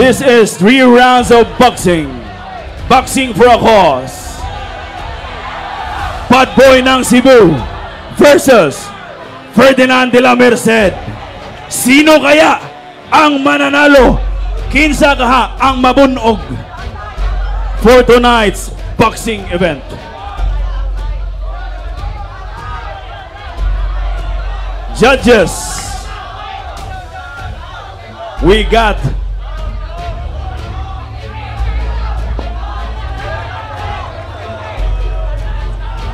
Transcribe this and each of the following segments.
This is 3 rounds of boxing. Boxing for a cause. Bad Boy ng Cebu versus Ferdinand de la Merced. Sino kaya ang mananalo? Kinsa kaha ang mabunog for tonight's boxing event? Judges, we got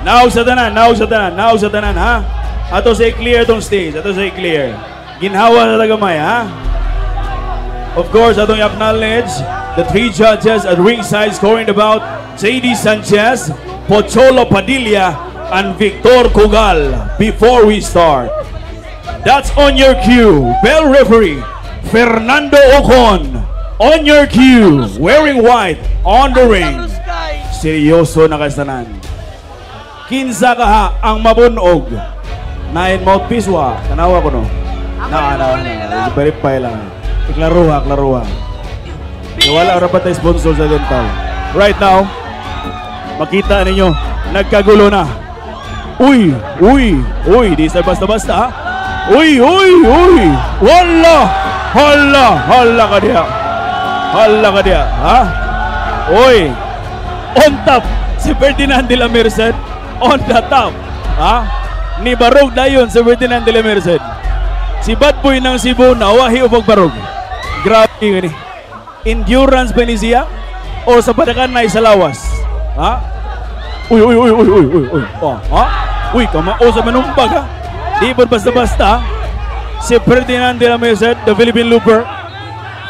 now sa tanan ha. Ato say clear tong stage, ato say clear. Ginhawa sa tagamay ha. Of course, atong acknowledge the 3 judges at ringside scoring about JD Sanchez, Pocholo Padilla, and Victor Cugal. Before we start, that's on your cue. Bell referee Fernando Ocon on your cue, wearing white on the ring. Seryoso na kasanan. Kinsa kaha ang mabunog? Nine mouthpiece wa. Tanawa ko no. Verify lang. Klaruha. Wala ra pa tayo sponsor sa dental. Right now, makita ninyo, nagkagulo na. Uy, di sa basta-basta ha. Uy. Hala ka diya. Ha? Uy. On top, si Ferdinand de la Merced. On the top. Ha? Ni barog dayon si Ferdinand de la Merced. Si Bad Boy ng Cebu nawahi o pagbarog. Grabe gani. Endurance ba ni siya? O sa padakan na sa lawas? Ha? Uy. Ha? Uy, kamao sa manumpag ha? Di ba basta-basta? Si Ferdinand de la Merced, the Philippine Looper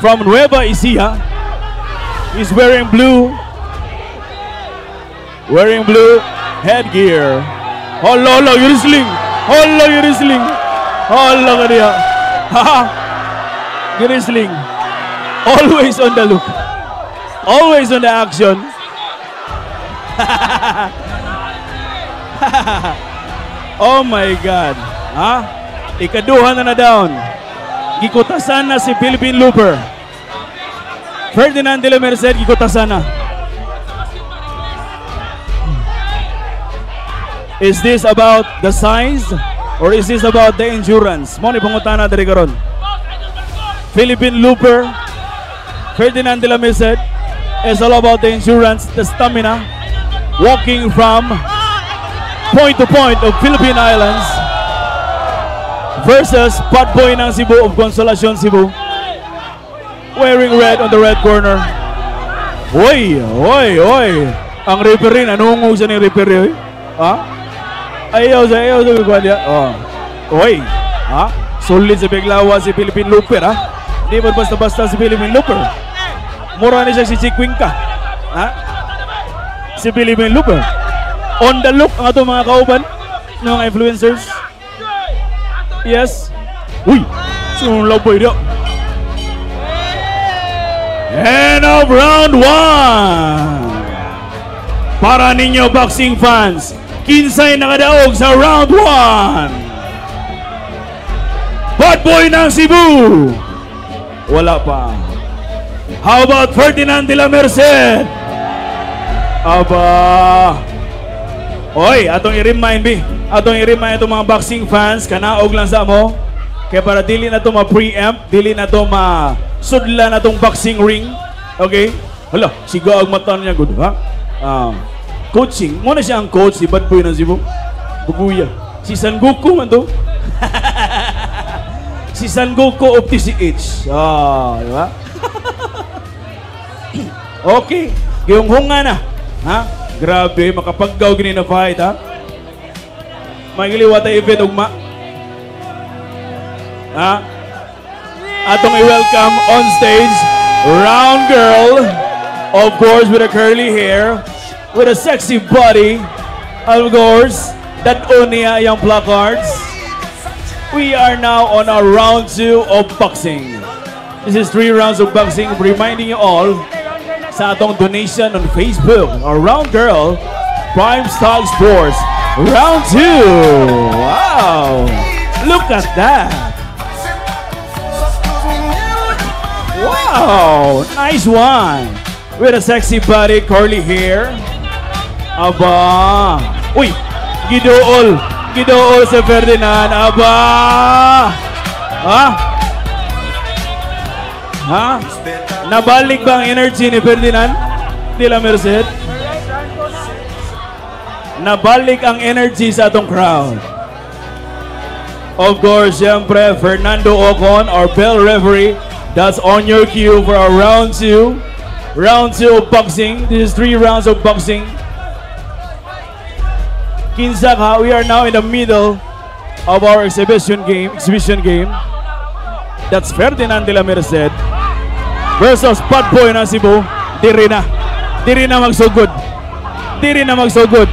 from Nueva Ecija, is wearing blue headgear. Hala, girisling. Hala ka niya. Ha? Girisling. Always on the look. Always on the action. Oh my God. Ha? Ikaduha na down. Gikutasan na si Philippine Looper. Ferdinand de la Merced, gikutasan na. Is this about the size or is this about the endurance? Mo ni pangutana diri karon. Philippine Looper, Ferdinand de la Merced, is all about the endurance, the stamina, walking from point to point of Philippine Islands versus Bad Boy ng Cebu of Consolacion, Cebu, wearing red on the red corner. Oy. Ang referee, nanungog siya ng referee. Ha? Ayaw sa kagwadya. Oy. Ha? Solid sa biglawa si Philippine Looper ha? Di ba basta-basta si Philippine Looper? Mura na siya si Chikwinka. Ha? Si Philippine Looper. On the look ang atong mga kauban ng mga influencers. Yes. Uy. Sunong laboy diyo. End of round 1. Para ninyo boxing fans, kinsay nakadaog sa round 1. Bad Boy ng Cebu. Wala pa. How about Ferdinand de la Merced? Aba. Oy, atong i-remind itong mga boxing fans, kanaog lang sa mo. Kaya para dili na to ma-preempt, dili na to ma-sudla na tong boxing ring. Okay? Hala, siga ang mata niya good, ha? Coaching. Muna siya ang coach, si Bad Boy ng Cebu. Buguya. Si San Goku man to. Si San Goku of TCH. Di ba? Okay. Giyong-hunga na. Ha? Grabe, makapaggaw gini na fight, ha? Magiliwat ay event ugma. Ha? Atong i-welcome on stage, round girl, of course with a curly hair, with a sexy body, of course, that unia yung placards. We are now on our round 2 of boxing. This is 3 rounds of boxing, reminding you all sa atong donation on Facebook, our round girl, Prime Stock Sports, round 2. Wow! Look at that! Wow! Wow! Nice one! With a sexy body, curly hair. Aba! Uy! Gidool! Gidool si Ferdinand! Aba! Ha? Ha? Nabalik ba ang energy ni Ferdinand? De La Merced? Nabalik ang energy sa atong crowd. Of course, siyempre, Fernando Ocon, our bell referee. That's on your cue for our round 2. Round 2 of boxing. This is 3 rounds of boxing. Kinsaka, we are now in the middle of our exhibition game. That's Ferdinand De La Merced versus Bad Boy ng Cebu. Diri na magsugod. Diri na magsugod.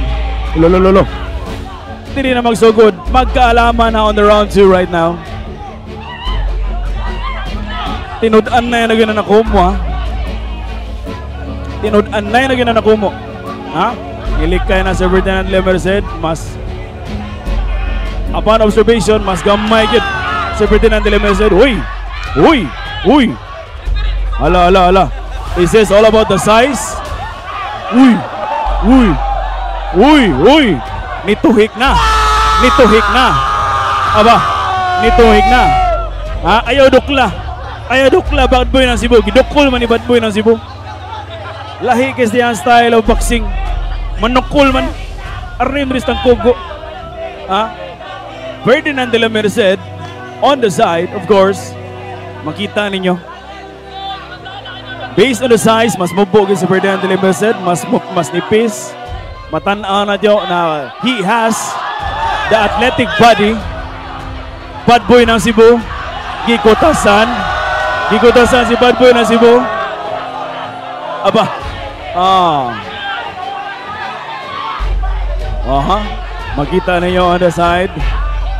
Lolo. Diri na magsugod. Magkaalaman na on the round 2 right now. Tinud-an na yung nakumo, ha? Tinud-an na yung nakumo. Ha? Ilikay na si Ferdinand De La Merced. Mas upon observation, mas gamay yun si Ferdinand De La Merced. Uy! Hala. Is this all about the size? Uy! Nituhik na. Aba, nituhik na. Ha? Ayaw dukla. Bad Boy ng Cebu. Gidukul man ni Bad Boy ng Cebu. Lahi kasi ang style of boxing. Manukul man. Arim rin ang kugo. Ha? Ferdinand De La Merced on the side, of course. Makita ninyo. Based on the size, mas mabugin si Ferdinand De La Merced. Mas nipis. Matanaw na diyo na he has the athletic body. Bad Boy ng Cebu. Gikotasan si Bad Boy ng Cebu. Aba. Makita ninyo on the side.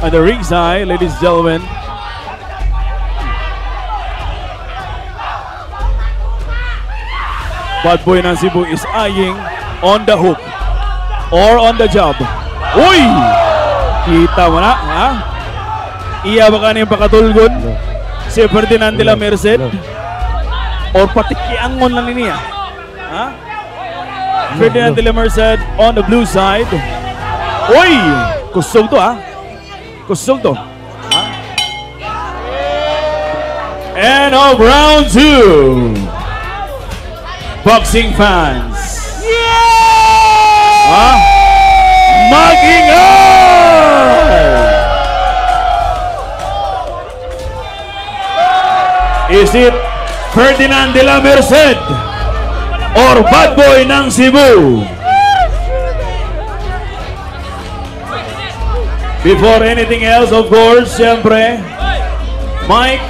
On the ring side, ladies and gentlemen. Bad Boy ng Cebu is eyeing on the hook. Or on the job. Uy! Kita mo na, ha? Iya ba kaniyang pakatulgon? Si Ferdinand De La Merced? Or patikiangon lang niya? Ha? Ferdinand De La Merced on the blue side. Uy! Kusog to, ha? Ha? And of round 2. Boxing fans. Ha? Mag-ingay! Is it Ferdinand De La Merced or Bad Boy ng Cebu? Before anything else, of course, siyempre, Mike,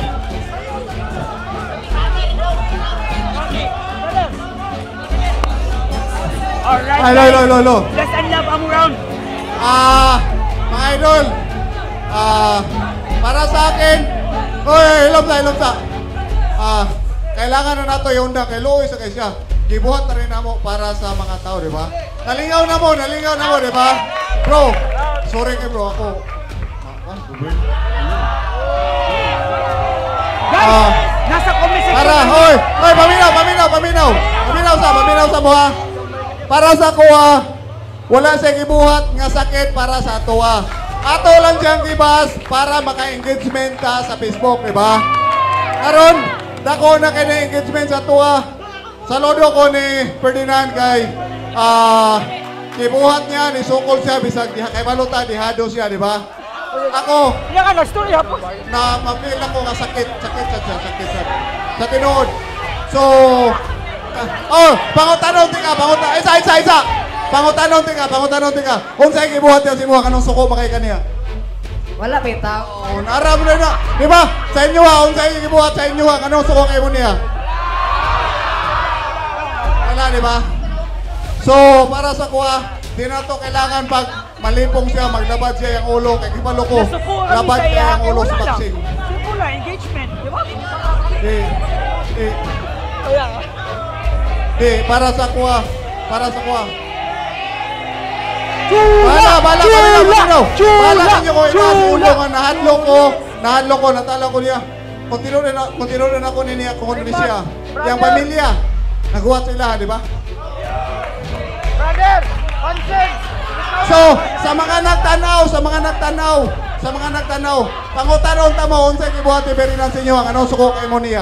Hello. Let's unlove ang round. Mga idol, para sa akin, hilom sa. Kailangan na nato yung undang kay Louis sa kay siya. Gibuhat na rin namo para sa mga tao, di ba? Nalingaw na mo, di ba? Bro, sorry kay bro, ako. Guys, nasa comment section. Paminaw sa buha. Para sa kuha, wala siya gibuhat nga sakit para sa tuwa. Ato lang siyang gibas para maka-engagement ta sa Facebook, di ba? Karon, dako na kay na engagement sa tuwa. Saludo ko ni Ferdinand kay gibuhat niya, ni sukol siya, bisag kay maluta, dihado siya, di ba? Ako, Yan ka, story hapon. na mapil ako nga sakit sa tinuod. So, pangutanong tika. Isa. Pangutanong tika. Unsay gibuhat niya si Muha kanong suko makay kaniya? Wala bitaw. Naram na. Di ba? Sa inyo unsay gibuhat sa inyo kanong suko kay mo niya? Wala, di ba? So, para sa kuha, di na to kailangan pag malipong siya, maglabad siya yung ulo, kay kipalo ko, labad siya yung ulo sa boxing. Simula, engagement, di ba? Para sa kuha. Bala ninyo ko, inasi ulo nga, nahadlok ko, natala ko niya. Continue na ako niya kung ano siya. Yang pamilya, naghuwat sila, di ba? Brother, consent. So, sa mga nagtanaw, pangutanon ta mo, unsay gibuhat iberinan sa inyo, ang anong suko kay mo niya.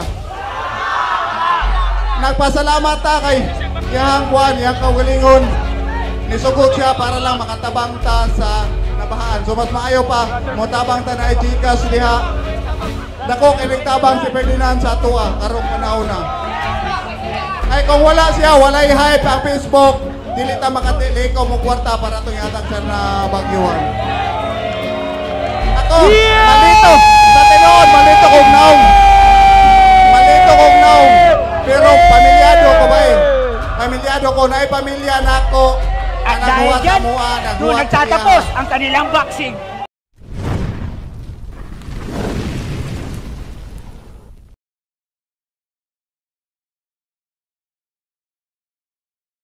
Nagpasalamat ta kay iyang kuan, iyang kaugalingon. Nisugot siya para lang makatabang ta sa nabahaan. So, mas maayo pa, motabang ta na ijikas diha. Dako kay nagtabang si Ferdinand sa atua, karong panahon na. Ay kung wala siya, walay hype ang Facebook, dili ta makatili ko mo kwarta para itong yatag sa nabagyuhan. Ako, malito, sa tinood, malito kong naong. Pero pamilyado ko ba eh? Pamilyado ko, naipamilya na ako. At dahil dyan, doon nagtatapos ang kanilang boxing